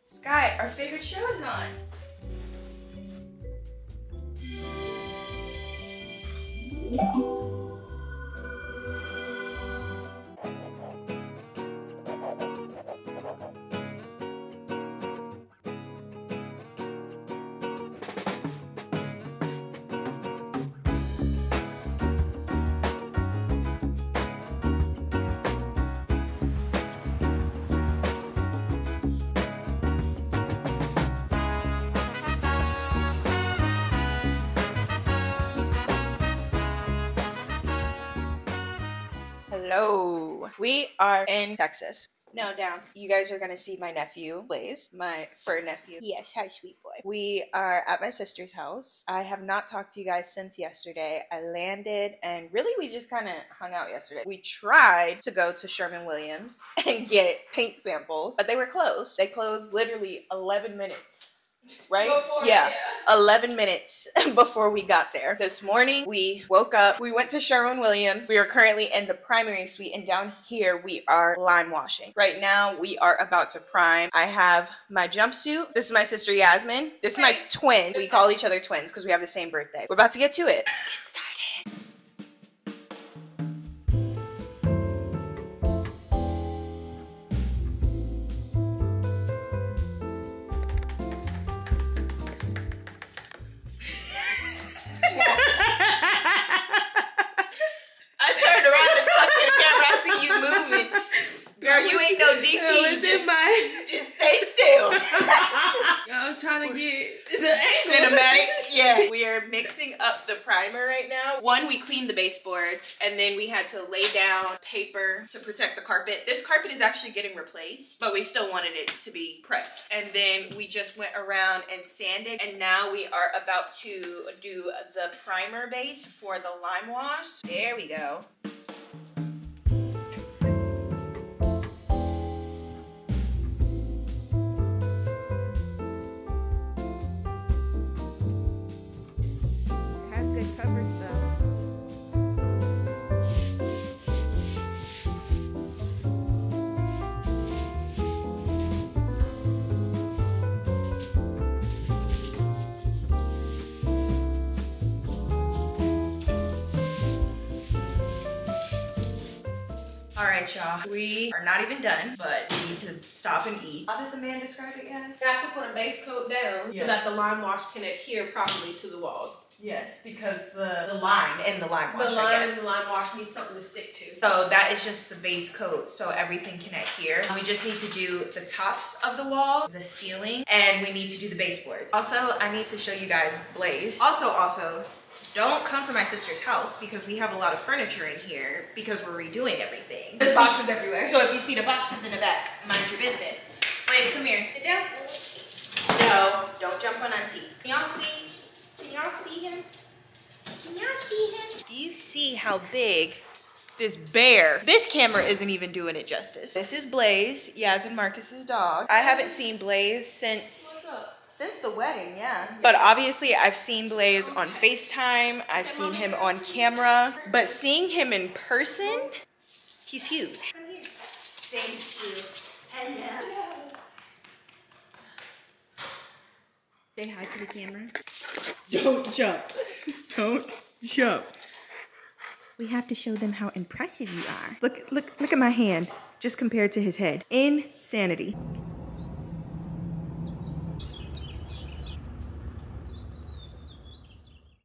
Sky, our favorite show is on. Hello, we are in Texas. Now down. You guys are gonna see my nephew, Blaze, my fur nephew. Yes, hi, sweet boy. We are at my sister's house. I have not talked to you guys since yesterday. I landed and really we just kind of hung out yesterday. We tried to go to Sherwin Williams and get paint samples, but they were closed. They closed literally 11 minutes. Right? Yeah. 11 minutes before we got there. This morning, we woke up, we went to Sherwin Williams. We are currently in the primary suite, and down here, we are lime washing. Right now, we are about to prime. I have my jumpsuit. This is my sister Yasmin. This is my twin. We call each other twins because we have the same birthday. We're about to get to it. Let's get started. Girl, you ain't no DP. Just stay still. I was trying to get the cinematic. Yeah. We are mixing up the primer right now. One, we cleaned the baseboards, and then we had to lay down paper to protect the carpet. This carpet is actually getting replaced, but we still wanted it to be prepped. And then we just went around and sanded, and now we are about to do the primer base for the lime wash. There we go. All right, y'all. We are not even done, but we need to stop and eat. How did the man describe it, guys? You have to put a base coat down so that the lime wash can adhere properly to the walls. Yes, because the lime in the lime wash, the lime and the lime wash need something to stick to. So that is just the base coat, so everything can adhere. We just need to do the tops of the wall, the ceiling, and we need to do the baseboards. Also, I need to show you guys Blaze. Also, don't come for my sister's house because we have a lot of furniture in here because we're redoing everything. There's boxes everywhere. So if you see the boxes in the back, mind your business. Blaze, come here. Sit down. No, don't jump on Auntie. Can y'all see? Can y'all see him? Can y'all see him? Do you see how big this bear? This camera isn't even doing it justice. This is Blaze, Yaz and Marcus's dog. I haven't seen Blaze since the wedding, yeah. But obviously I've seen Blaze on FaceTime. I've seen him on camera. But seeing him in person, he's huge. Come here. Thank you. Hello. Say hi to the camera. Don't jump. Don't jump. We have to show them how impressive you are. Look at my hand, just compared to his head. Insanity.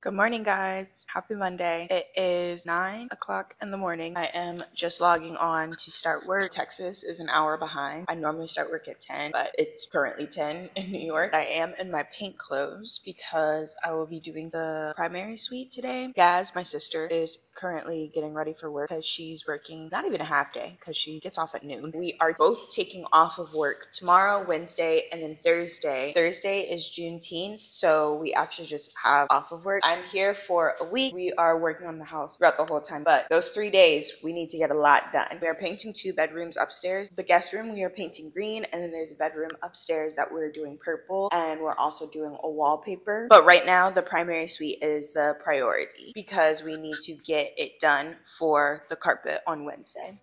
Good morning, guys. Happy Monday. It is 9 o'clock in the morning. I am just logging on to start work. Texas is an hour behind. I normally start work at 10, but it's currently 10 in New York. I am in my paint clothes because I will be doing the primary suite today. Gaz, my sister, is currently getting ready for work because she's working not even a half day because she gets off at noon. We are both taking off of work tomorrow, Wednesday, and then Thursday. Thursday is Juneteenth, so we actually just have off of work. I'm here for a week. We are working on the house throughout the whole time, but those 3 days, we need to get a lot done. We are painting 2 bedrooms upstairs. The guest room, we are painting green, and then there's a bedroom upstairs that we're doing purple, and we're also doing a wallpaper. But right now, the primary suite is the priority because we need to get it done for the carpet on Wednesday.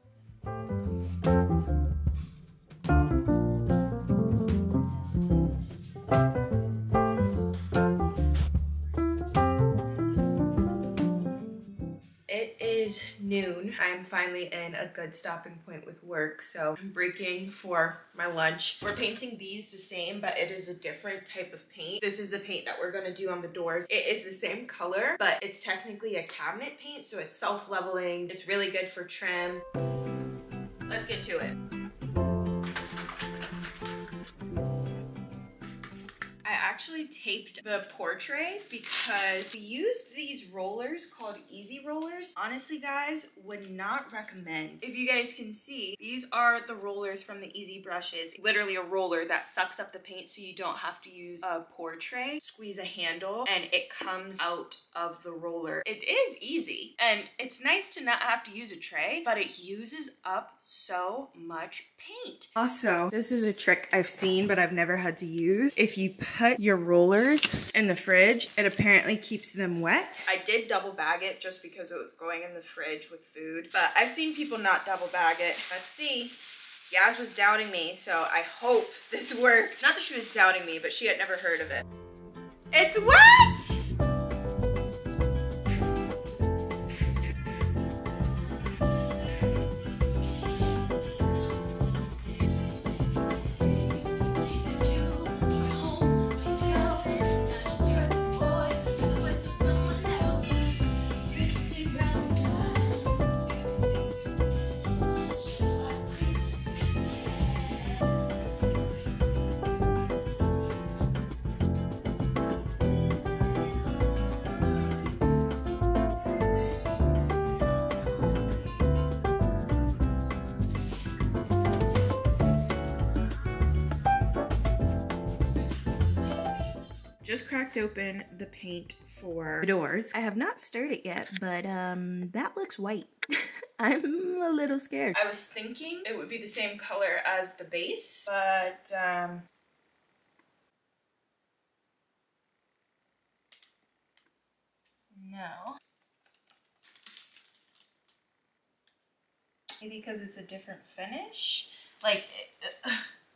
I'm finally in a good stopping point with work, so I'm breaking for my lunch. We're painting these the same, but it is a different type of paint. This is the paint that we're gonna do on the doors. It is the same color, but it's technically a cabinet paint, so it's self-leveling. It's really good for trim. Let's get to it. I actually taped the portrait because we used these rollers called easy rollers. Honestly, guys, would not recommend. If you guys can see, these are the rollers from the easy brushes. Literally a roller that sucks up the paint so you don't have to use a portrait. Squeeze a handle and it comes out of the roller. It is easy and it's nice to not have to use a tray, but it uses up so much paint. Also, this is a trick I've seen but I've never had to use. If you put your rollers in the fridge, it apparently keeps them wet. I did double bag it just because it was going in the fridge with food, but I've seen people not double bag it. Let's see. Yaz was doubting me, so I hope this works. Not that she was doubting me, but she had never heard of it. It's wet! Just cracked open the paint for the doors. I have not stirred it yet, but that looks white. I'm a little scared. I was thinking it would be the same color as the base, but no. Maybe because it's a different finish. Like,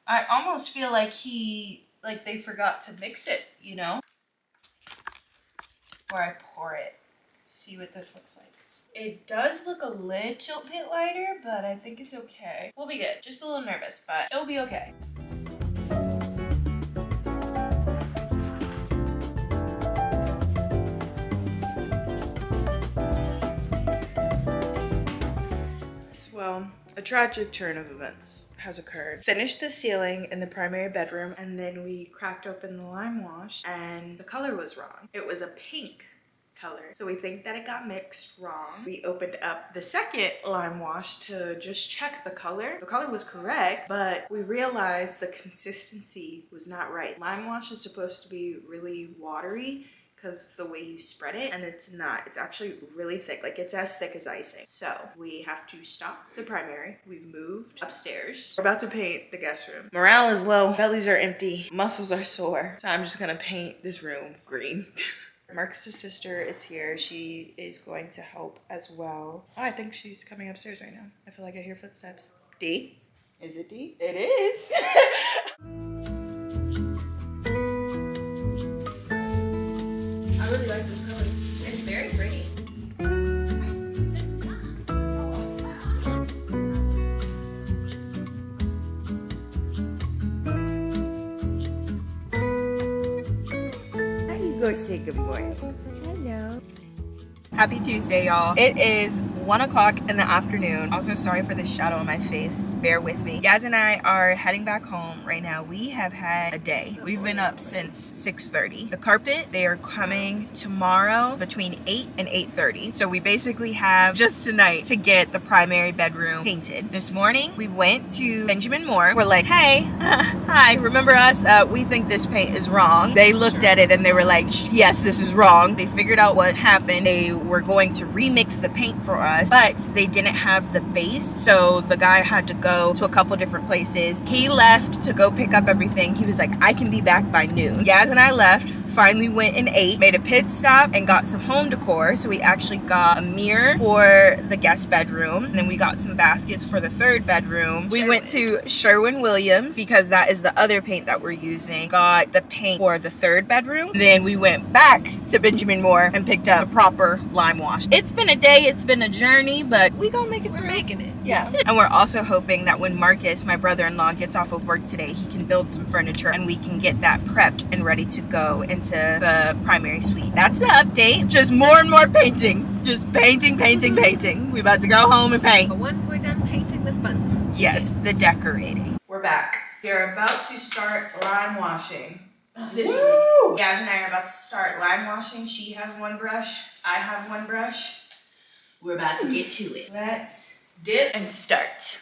I almost feel like they forgot to mix it, you know? Before I pour it. See what this looks like. It does look a little bit lighter, but I think it's okay. We'll be good. Just a little nervous, but it'll be okay. Well, a tragic turn of events has occurred. Finished the ceiling in the primary bedroom, and then we cracked open the lime wash and the color was wrong. It was a pink color, so we think that it got mixed wrong. We opened up the second lime wash to just check the color. The color was correct, but we realized the consistency was not right. Lime wash is supposed to be really watery because the way you spread it, and it's not. It's actually really thick. Like, it's as thick as icing. So we have to stop the primary. We've moved upstairs. We're about to paint the guest room. Morale is low, bellies are empty, muscles are sore. So I'm just gonna paint this room green. Marcus's sister is here. She is going to help as well. Oh, I think she's coming upstairs right now. I feel like I hear footsteps. D? Is it D? It is. I really like this color. It's very pretty. How you gonna say good morning? Hello. Happy Tuesday, y'all. It is 1 o'clock in the afternoon. Also, sorry for the shadow on my face. Bear with me. Yaz and I are heading back home right now. We have had a day. We've been up since 6:30. The carpet, they are coming tomorrow between 8 and 8:30. So we basically have just tonight to get the primary bedroom painted. This morning, we went to Benjamin Moore. We're like, hey, hi, remember us? We think this paint is wrong. They looked at it and they were like, yes, this is wrong. They figured out what happened. They were going to remix the paint for us, but they didn't have the base, so the guy had to go to a couple different places. He left to go pick up everything. He was like, I can be back by noon. Yaz and I left, finally went and ate, made a pit stop, and got some home decor. So we actually got a mirror for the guest bedroom, and then we got some baskets for the third bedroom. We went to Sherwin Williams because that is the other paint that we're using. Got the paint for the third bedroom. Then we went back to Benjamin Moore and picked up proper lime wash. It's been a day, it's been a journey, but we gonna make it through. We're making it. Yeah. And we're also hoping that when Marcus, my brother-in-law, gets off of work today, he can build some furniture and we can get that prepped and ready to go into the primary suite. That's the update. Just more and more painting. Just painting, painting, painting. We about to go home and paint. But once we're done painting, the fun. Yes, the decorating. We're back. We're about to start lime washing. Woo! Gaz and I are about to start lime washing. She has one brush. I have one brush. We're about to get to it. Let's dip and start.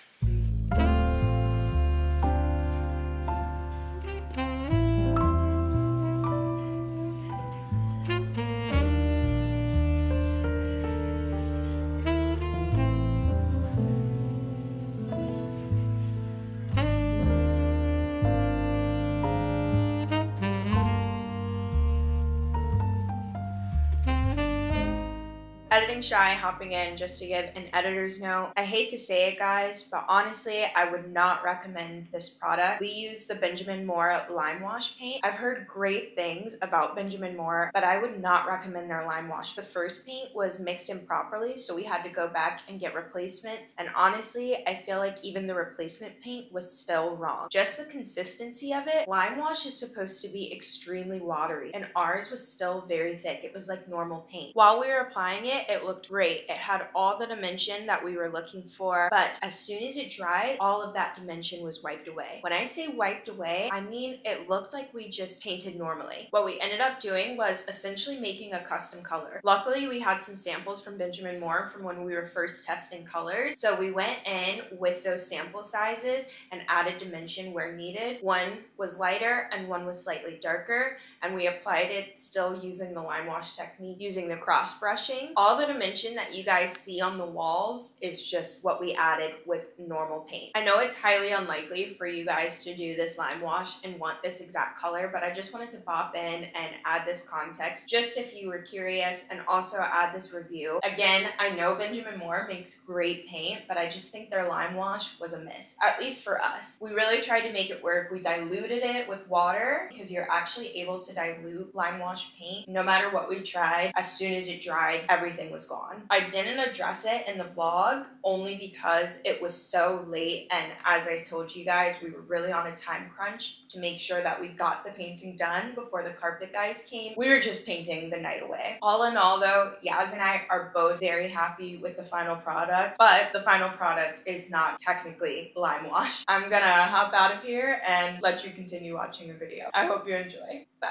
Editing Chey hopping in just to give an editor's note. I hate to say it, guys, but honestly, I would not recommend this product. We use the Benjamin Moore lime wash paint. I've heard great things about Benjamin Moore, but I would not recommend their lime wash. The first paint was mixed improperly, so we had to go back and get replacements. And honestly, I feel like even the replacement paint was still wrong. Just the consistency of it. Lime wash is supposed to be extremely watery, and ours was still very thick. It was like normal paint. While we were applying it, it looked great. It had all the dimension that we were looking for, but as soon as it dried, all of that dimension was wiped away. When I say wiped away, I mean it looked like we just painted normally. What we ended up doing was essentially making a custom color. Luckily, we had some samples from Benjamin Moore from when we were first testing colors, so we went in with those sample sizes and added dimension where needed. One was lighter and one was slightly darker, and we applied it still using the lime wash technique, using the cross brushing. All the dimension that you guys see on the walls is just what we added with normal paint. I know it's highly unlikely for you guys to do this lime wash and want this exact color, but I just wanted to pop in and add this context just if you were curious, and also add this review. Again, I know Benjamin Moore makes great paint, but I just think their lime wash was a miss, at least for us. We really tried to make it work. We diluted it with water because you're actually able to dilute lime wash paint. No matter what we tried, as soon as it dried, everything was gone. I didn't address it in the vlog only because it was so late, and as I told you guys, we were really on a time crunch to make sure that we got the painting done before the carpet guys came. We were just painting the night away. All in all though, Yaz and I are both very happy with the final product, but the final product is not technically lime wash. I'm gonna hop out of here and let you continue watching the video. I hope you enjoy. Bye.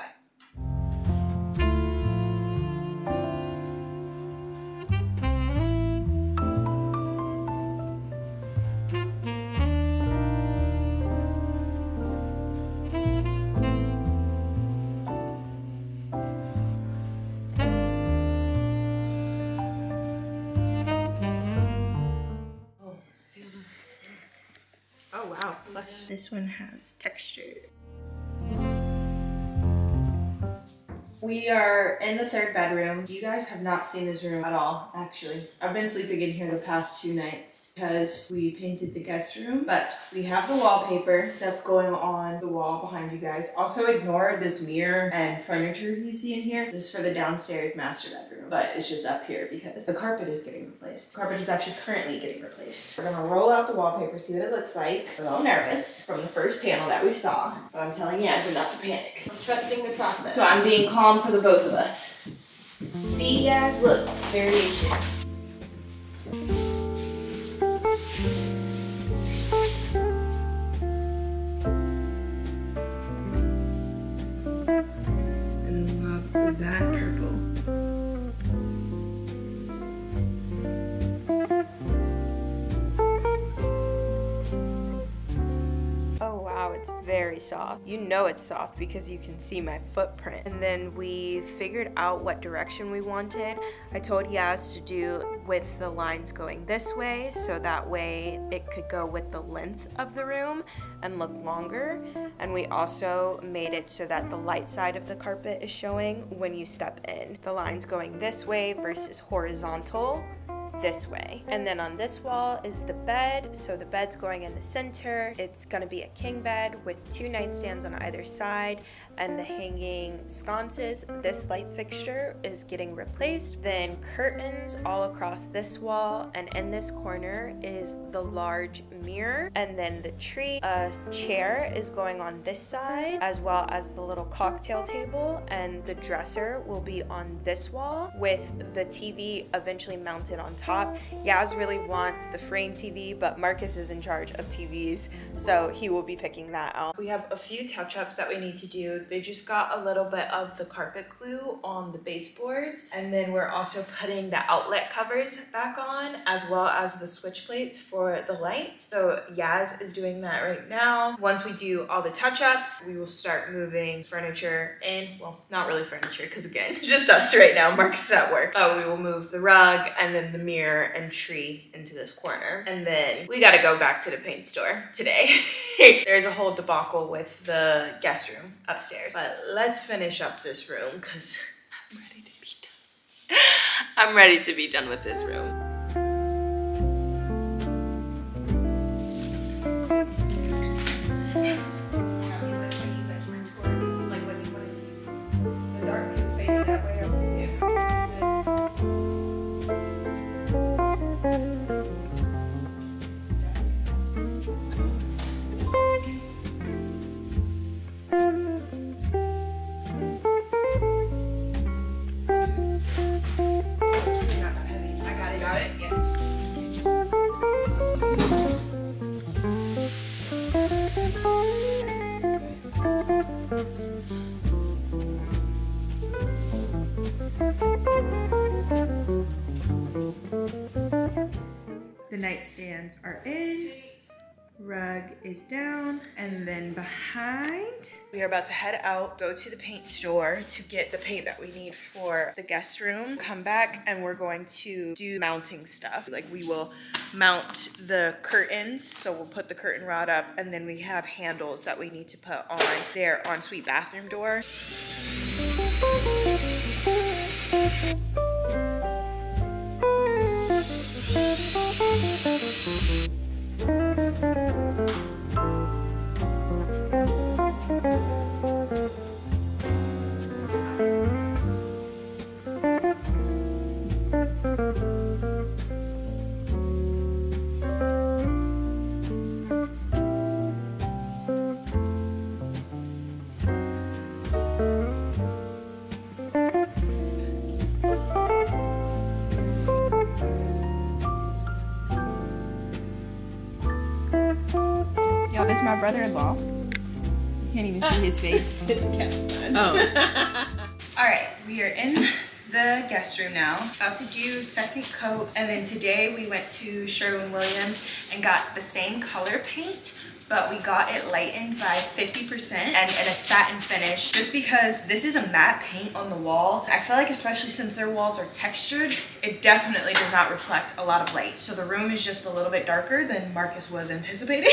Oh wow, plush. This one has texture. We are in the third bedroom. You guys have not seen this room at all, actually. I've been sleeping in here the past 2 nights because we painted the guest room, but we have the wallpaper that's going on the wall behind you guys. Also ignore this mirror and furniture you see in here. This is for the downstairs master bedroom, but it's just up here because the carpet is getting replaced. The carpet is actually currently getting replaced. We're gonna roll out the wallpaper, see what it looks like. We're a little nervous from the first panel that we saw, but I'm telling you, we're not to panic. I'm trusting the process. So I'm being calm for the both of us. See, guys, look, variation. And then we'll have that purple. Oh wow, it's very soft. You know it's soft because you can see my footprint. And then we figured out what direction we wanted. I told Yaz to do with the lines going this way, so that way it could go with the length of the room and look longer. And we also made it so that the light side of the carpet is showing when you step in. The lines going this way versus horizontal this way. And then on this wall is the bed, so the bed's going in the center. It's gonna be a king bed with 2 nightstands on either side and the hanging sconces. This light fixture is getting replaced. Then curtains all across this wall, and in this corner is the large mirror. And then the tree, a chair is going on this side, as well as the little cocktail table, and the dresser will be on this wall with the TV eventually mounted on top. Yaz really wants the frame TV, but Marcus is in charge of TVs, so he will be picking that out. We have a few touch-ups that we need to do. They just got a little bit of the carpet glue on the baseboards, and then we're also putting the outlet covers back on, as well as the switch plates for the lights. So Yaz is doing that right now. Once we do all the touch-ups, we will start moving furniture in. Well, not really furniture, because again, it's just us right now. Marcus is at work. We will move the rug and then the mirror and tree into this corner. And then we gotta go back to the paint store today. There's a whole debacle with the guest room upstairs. But let's finish up this room because I'm ready to be done. I'm ready to be done with this room. Nightstands are in, rug is down, and then behind, we are about to head out, go to the paint store to get the paint that we need for the guest room, come back, and we're going to do mounting stuff. Like, we will mount the curtains, so we'll put the curtain rod up, and then we have handles that we need to put on their ensuite bathroom door. There's my brother-in-law. You can't even see his face. Oh. All right, we are in the guest room now. About to do second coat, and then today we went to Sherwin Williams and got the same color paint, but we got it lightened by 50% and in a satin finish, just because this is a matte paint on the wall. I feel like, especially since their walls are textured, it definitely does not reflect a lot of light. So the room is just a little bit darker than Marcus was anticipating.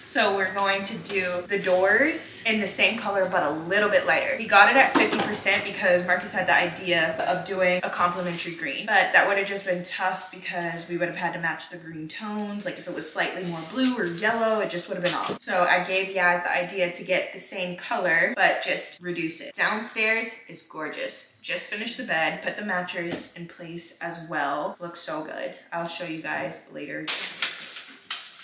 So we're going to do the doors in the same color, but a little bit lighter. We got it at 50% because Marcus had the idea of doing a complementary green, but that would have just been tough because we would have had to match the green tones. Like, if it was slightly more blue or yellow, it just would have been off. So I gave Yaz the idea to get the same color, but just reduce it. Downstairs is gorgeous. Just finished the bed, put the mattress in place as well. Looks so good. I'll show you guys later.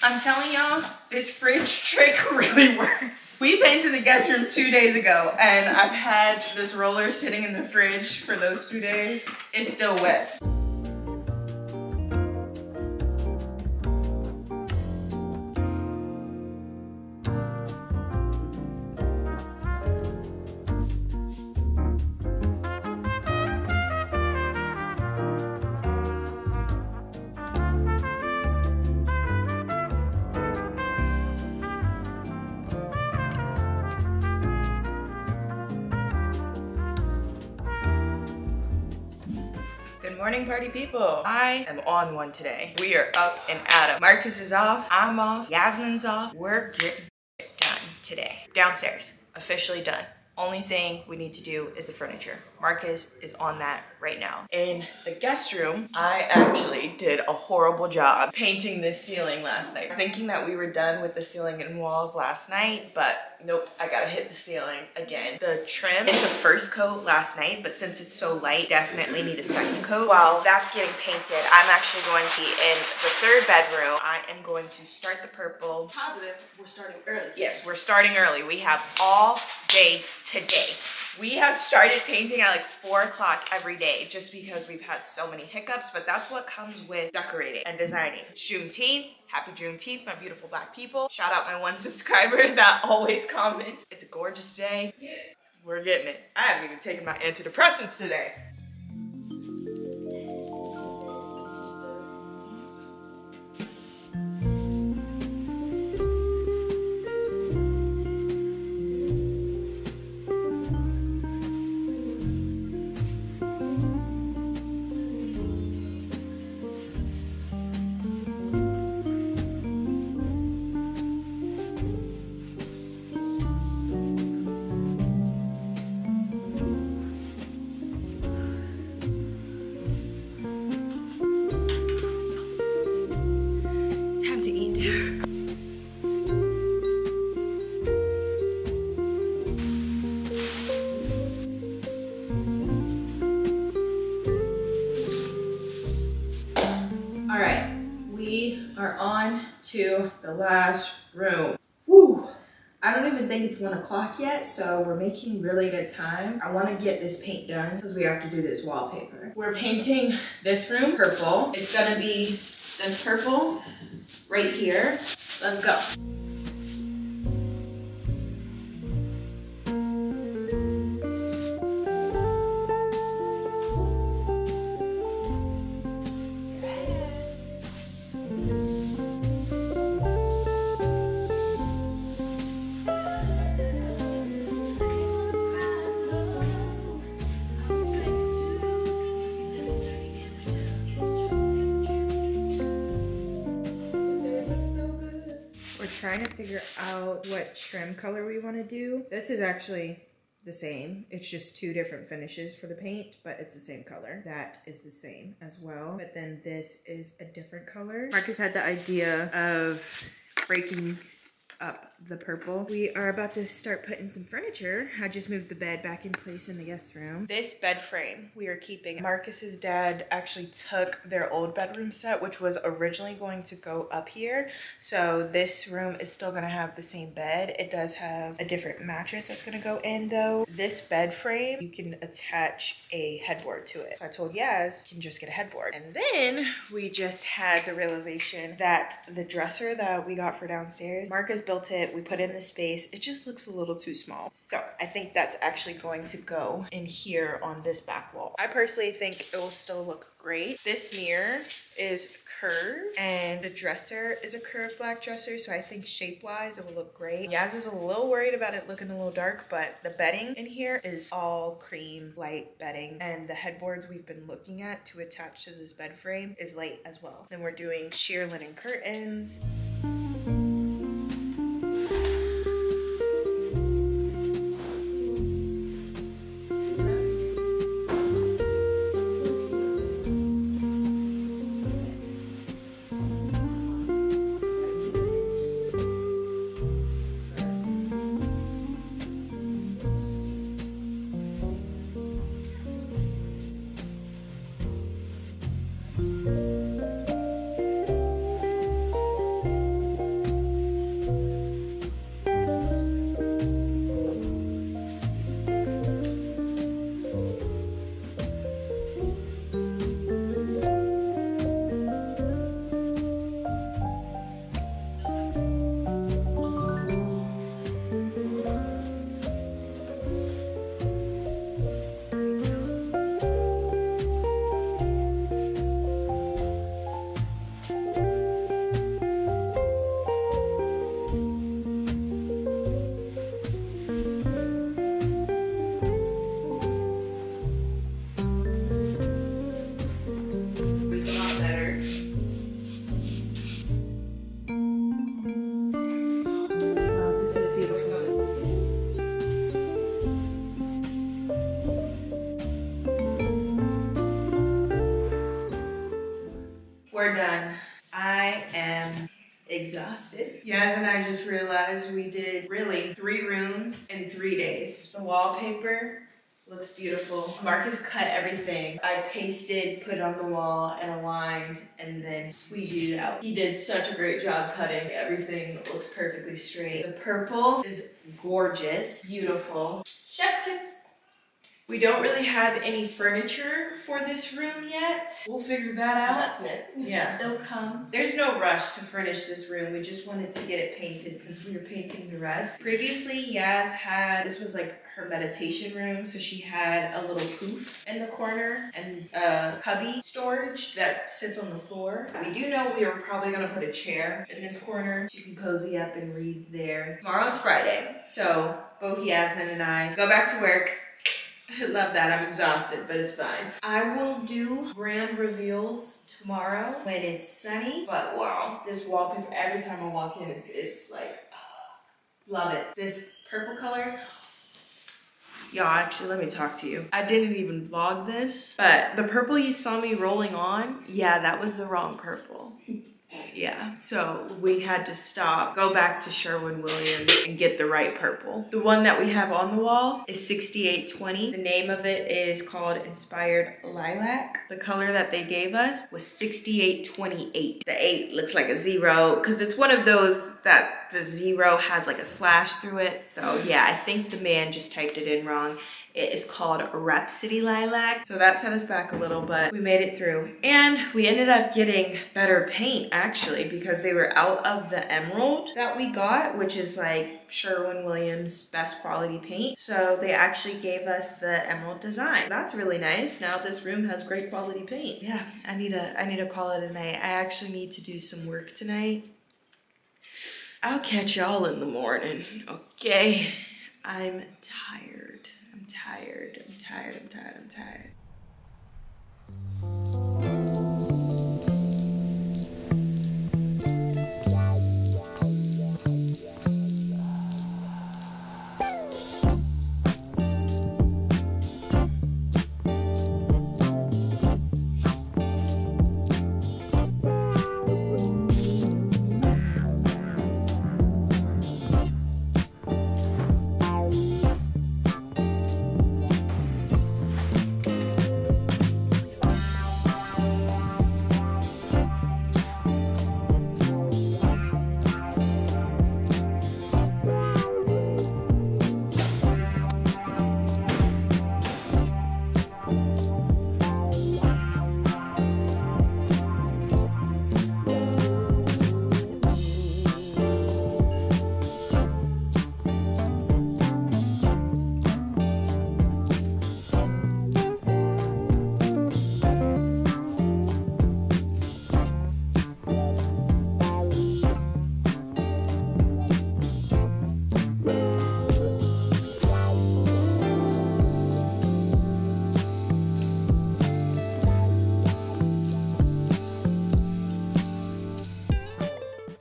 I'm telling y'all, this fridge trick really works. We painted the guest room 2 days ago, and I've had this roller sitting in the fridge for those 2 days. It's still wet. Morning party people. I am on one today. We are up and at 'em. Marcus is off, I'm off, Yasmin's off. We're getting it done today. Downstairs, officially done. Only thing we need to do is the furniture. Marcus is on that right now. In the guest room, I actually did a horrible job painting this ceiling last night. Thinking that we were done with the ceiling and walls last night, but nope, I gotta hit the ceiling again. The trim did the first coat last night, but since it's so light, definitely need a second coat. While that's getting painted, I'm actually going to be in the third bedroom. I am going to start the purple. Positive, we're starting early. Yes, we're starting early. We have all day today. We have started painting at like 4 o'clock every day just because we've had so many hiccups, but that's what comes with decorating and designing. It's Juneteenth. Happy Juneteenth, my beautiful black people. Shout out my one subscriber that always comments. It's a gorgeous day. We're getting it. I haven't even taken my antidepressants today. To the last room. Woo! I don't even think it's 1 o'clock yet, so we're making really good time. I want to get this paint done because we have to do this wallpaper. We're painting this room purple. It's gonna be this purple right here. Let's go. Trying to figure out what trim color we want to do. This is actually the same. It's just 2 different finishes for the paint, but it's the same color. That is the same as well. But then this is a different color. Marcus had the idea of breaking up the purple. We are about to start putting some furniture. I just moved the bed back in place in the guest room. This bed frame we are keeping. Marcus's dad actually took their old bedroom set, which was originally going to go up here. So this room is still gonna have the same bed. It does have a different mattress that's gonna go in though. This bed frame, you can attach a headboard to it. So I told Yaz, you can just get a headboard. And then we just had the realization that the dresser that we got for downstairs, Marcus built it, we put in the space, it just looks a little too small. So I think that's actually going to go in here on this back wall. I personally think it will still look great. This mirror is curved and the dresser is a curved black dresser, so I think shape-wise it will look great. Yaz is a little worried about it looking a little dark, but the bedding in here is all cream light bedding, and the headboards we've been looking at to attach to this bed frame is light as well. Then we're doing sheer linen curtains. we're done. I am exhausted. Yaz and I just realized we did really 3 rooms in 3 days. The wallpaper looks beautiful. Marcus cut everything. I pasted, put it on the wall, and aligned, and then squeegeed it out. He did such a great job cutting. Everything looks perfectly straight. The purple is gorgeous, beautiful. Chef's kiss. We don't really have any furniture for this room yet. We'll figure that out. That's next. Yeah, they'll come. There's no rush to furnish this room. We just wanted to get it painted since we were painting the rest. Previously, Yaz had, this was like her meditation room, so she had a little poof in the corner and a cubby storage that sits on the floor. We do know we are probably gonna put a chair in this corner. She can cozy up and read there. Tomorrow's Friday, so both Yasmin and I go back to work. I love that. I'm exhausted, but it's fine. I will do grand reveals tomorrow when it's sunny, but wow, this wallpaper, every time I walk in, it's like, love it. This purple color, y'all, actually, let me talk to you. I didn't even vlog this, but the purple you saw me rolling on, yeah, that was the wrong purple. Yeah, so we had to stop, go back to Sherwin Williams and get the right purple. The one that we have on the wall is 6820. The name of it is called Inspired Lilac. The color that they gave us was 6828. The 8 looks like a 0 because it's one of those that the 0 has like a slash through it. So yeah, I think the man just typed it in wrong. It is called Rhapsody Lilac. So that set us back a little, but we made it through. And we ended up getting better paint actually because they were out of the emerald that we got, which is like Sherwin Williams best quality paint. So they actually gave us the emerald design. That's really nice. Now this room has great quality paint. Yeah, I need to call it a night. I actually need to do some work tonight. I'll catch y'all in the morning, okay? I'm tired. I'm tired.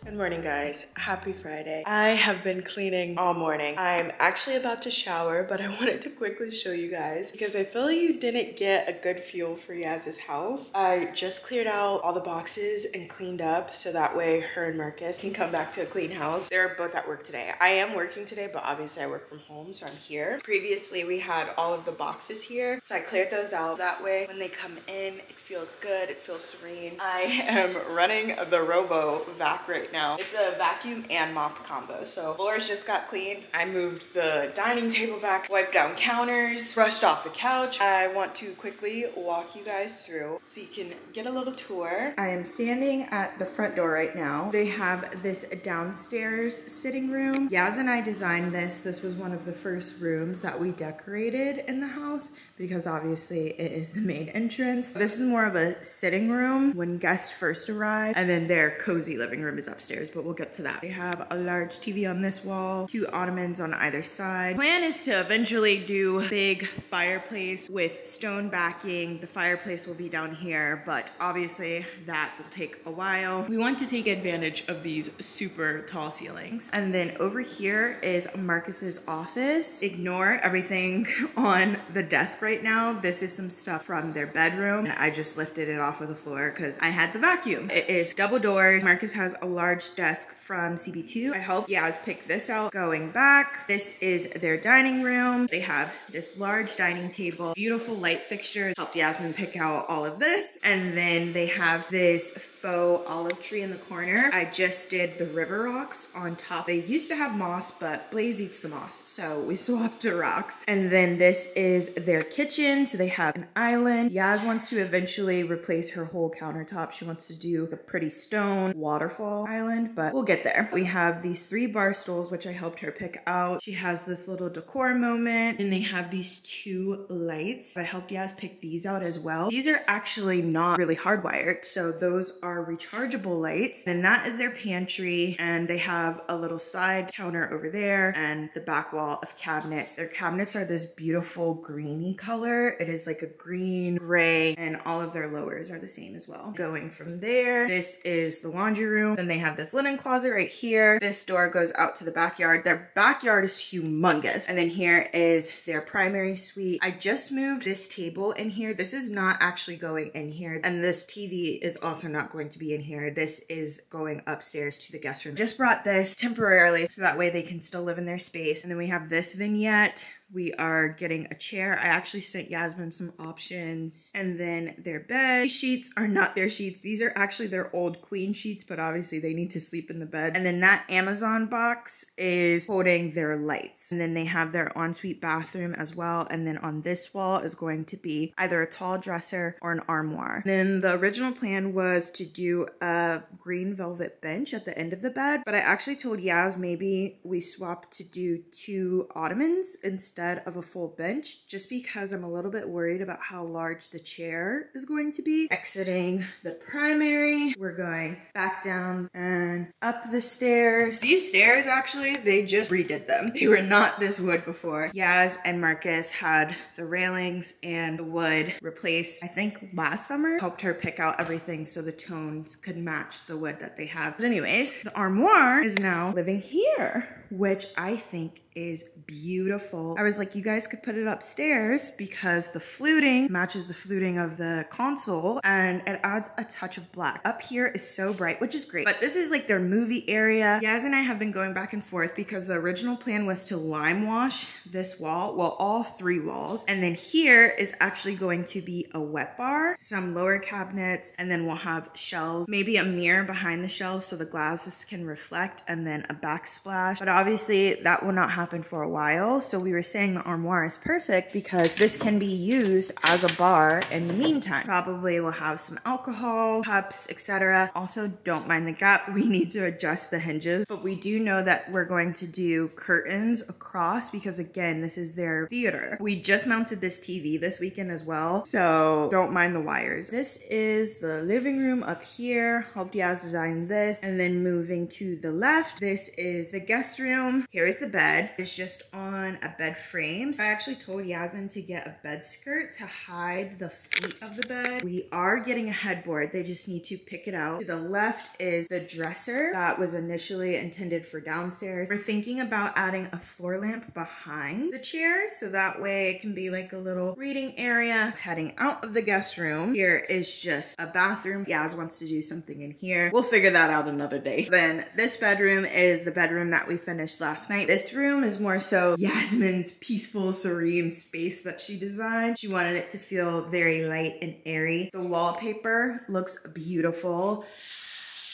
Good morning, guys. Happy Friday. I have been cleaning all morning. I'm actually about to shower, but I wanted to quickly show you guys because I feel like you didn't get a good feel for Yaz's house. I just cleared out all the boxes and cleaned up so that way her and Marcus can come back to a clean house. They're both at work today. I am working today, but obviously I work from home, so I'm here. Previously, we had all of the boxes here, so I cleared those out. That way, when they come in, it feels good, it feels serene. I am running the Robo vac right now. It's a vacuum and mop combo. So floors just got cleaned. I moved the dining table back, wiped down counters, brushed off the couch. I want to quickly walk you guys through so you can get a little tour. I am standing at the front door right now. They have this downstairs sitting room. Yaz and I designed this. This was one of the first rooms that we decorated in the house because obviously it is the main entrance. This is more of a sitting room when guests first arrive, and then their cozy living room is upstairs, but we'll get get to that. They have a large TV on this wall, 2 ottomans on either side. Plan is to eventually do a big fireplace with stone backing. The fireplace will be down here, but obviously that will take a while. We want to take advantage of these super tall ceilings. And then over here is Marcus's office. Ignore everything on the desk right now. This is some stuff from their bedroom, and I just lifted it off of the floor because I had the vacuum. It is double doors. Marcus has a large desk from CB2. I helped Yaz pick this out. Going back, this is their dining room. They have this large dining table, beautiful light fixtures. Helped Yasmin pick out all of this. And then they have this faux olive tree in the corner. I just did the river rocks on top. They used to have moss, but Blaze eats the moss, so we swapped to rocks. And then this is their kitchen. So they have an island. Yaz wants to eventually replace her whole countertop. She wants to do a pretty stone waterfall island, but we'll get there. We have these 3 bar stools, which I helped her pick out. She has this little decor moment. And they have these 2 lights. I helped Yaz pick these out as well. These are actually not really hardwired, so those are rechargeable lights. And that is their pantry. And they have a little side counter over there and the back wall of cabinets. Their cabinets are this beautiful greeny color. It is like a green, gray, and all of their lowers are the same as well. Going from there, this is the laundry room. Then they have this linen closet right here. This door goes out to the backyard. Their backyard is humongous. And then here is their primary suite. I just moved this table in here. This is not actually going in here. And this TV is also not going to be in here. This is going upstairs to the guest room. Just brought this temporarily so that way they can still live in their space. And then we have this vignette. We are getting a chair. I actually sent Yasmin some options. And then their bed. These sheets are not their sheets. These are actually their old queen sheets, but obviously they need to sleep in the bed. And then that Amazon box is holding their lights. And then they have their ensuite bathroom as well. And then on this wall is going to be either a tall dresser or an armoire. And then the original plan was to do a green velvet bench at the end of the bed, but I actually told Yaz maybe we swap to do 2 ottomans instead of a full bench, just because I'm a little bit worried about how large the chair is going to be. Exiting the primary, we're going back down and up the stairs. These stairs, actually, they just redid them. They were not this wood before. Yaz and Marcus had the railings and the wood replaced, I think last summer. Helped her pick out everything so the tones could match the wood that they have. But anyways, the armoire is now living here, which I think is beautiful. I was like, you guys could put it upstairs because the fluting matches the fluting of the console and it adds a touch of black. Up here is so bright, which is great. But this is like their movie area. Yaz and I have been going back and forth because the original plan was to lime wash this wall, well, all 3 walls. And then here is actually going to be a wet bar, some lower cabinets, and then we'll have shelves, maybe a mirror behind the shelves so the glasses can reflect, and then a backsplash. But obviously that will not happen for a while, so we were saying the armoire is perfect because this can be used as a bar in the meantime. Probably we'll have some alcohol, cups, etc. Also, don't mind the gap. We need to adjust the hinges, but we do know that we're going to do curtains across because, again, this is their theater. We just mounted this TV this weekend as well, so don't mind the wires. This is the living room up here. Helped Yaz design this. And then moving to the left, this is the guest room. Here is the bed. It's just on a bed frame. So I actually told Yasmin to get a bed skirt to hide the feet of the bed. We are getting a headboard. They just need to pick it out. To the left is the dresser that was initially intended for downstairs. We're thinking about adding a floor lamp behind the chair so that way it can be like a little reading area. Heading out of the guest room, here is just a bathroom. Yaz wants to do something in here. We'll figure that out another day. Then this bedroom is the bedroom that we finished last night. This room is more so Yasmin's peaceful, serene space that she designed. She wanted it to feel very light and airy. The wallpaper looks beautiful.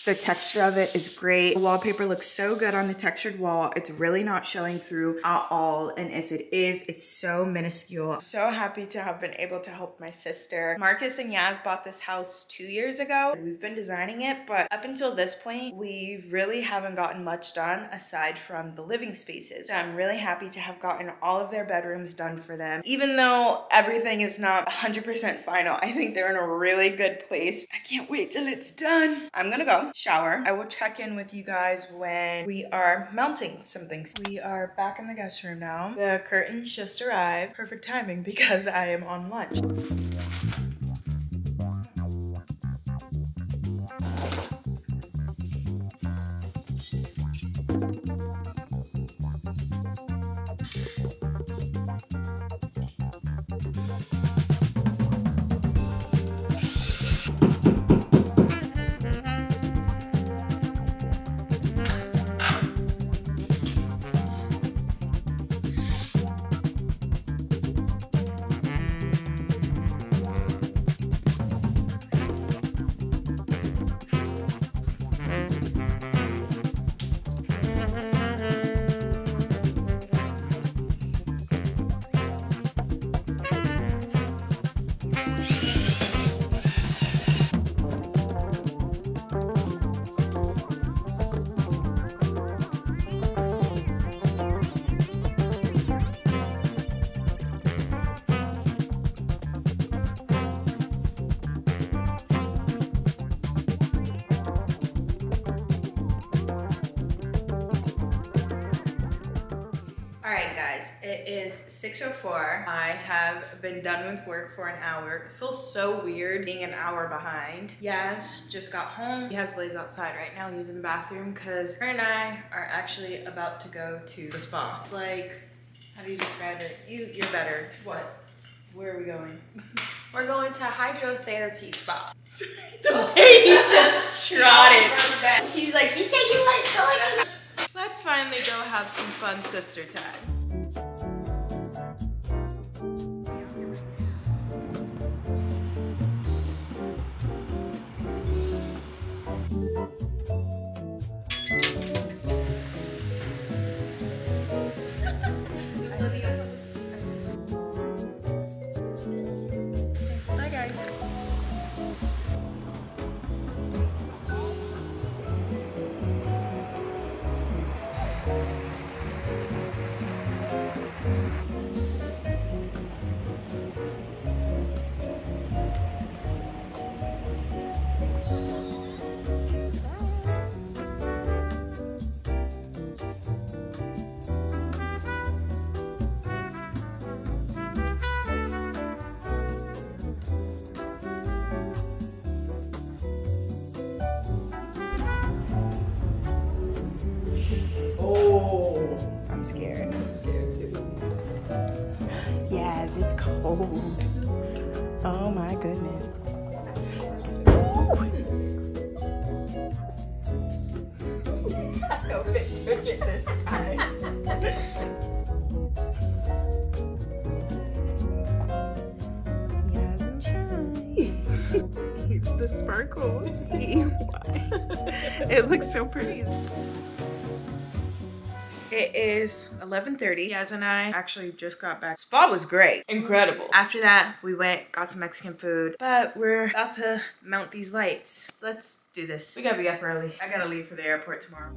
The texture of it is great. The wallpaper looks so good on the textured wall. It's really not showing through at all. And if it is, it's so minuscule. So happy to have been able to help my sister. Marcus and Yaz bought this house 2 years ago. We've been designing it, but up until this point, we really haven't gotten much done aside from the living spaces. So I'm really happy to have gotten all of their bedrooms done for them. Even though everything is not 100% final, I think they're in a really good place. I can't wait till it's done. I'm gonna go shower. I will check in with you guys when we are mounting some things. We are back in the guest room now. The curtains just arrived. Perfect timing because I am on lunch. Alright guys, it is 6:04. I have been done with work for an hour. It feels so weird being an hour behind. Yaz just got home. He has Blaze outside right now using the bathroom because her and I are actually about to go to the spa. It's like, how do you describe it? You're better. What? Where are we going? We're going to hydrotherapy spa. The way he just trotted. He's like, you said you weren't going. Let's finally go have some fun sister time. Bye guys. I'm scared. Yes, it's cold. Oh my goodness. I hope it took it this time. Yes, and Chey. Here's the sparkles. It looks so pretty. It is 11:30. Yaz and I actually just got back. Spa was great. Incredible. After that, we went, got some Mexican food, but we're about to mount these lights. Let's do this. We gotta be up early. I gotta leave for the airport tomorrow.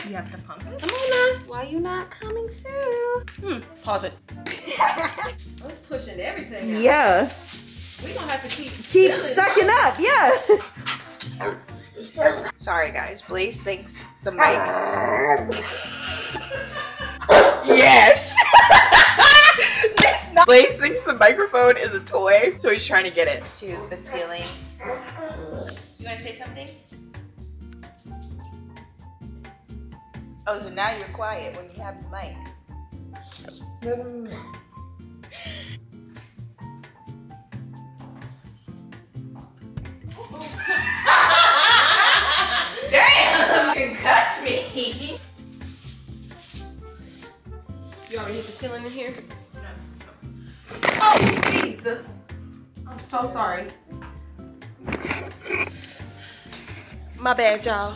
You have to pump it? Come on now. Why you not coming through? Pause it. Let's pushing everything out. Yeah. We gonna have to keep Sucking up, yeah. Sorry guys, Blaze thinks the mic. Yes. Blaze thinks the microphone is a toy, so he's trying to get it to the ceiling. You want to say something? Oh, so now you're quiet when you have the mic. You already hit the ceiling in here? No. Oh, Jesus. I'm so sorry. My bad, y'all.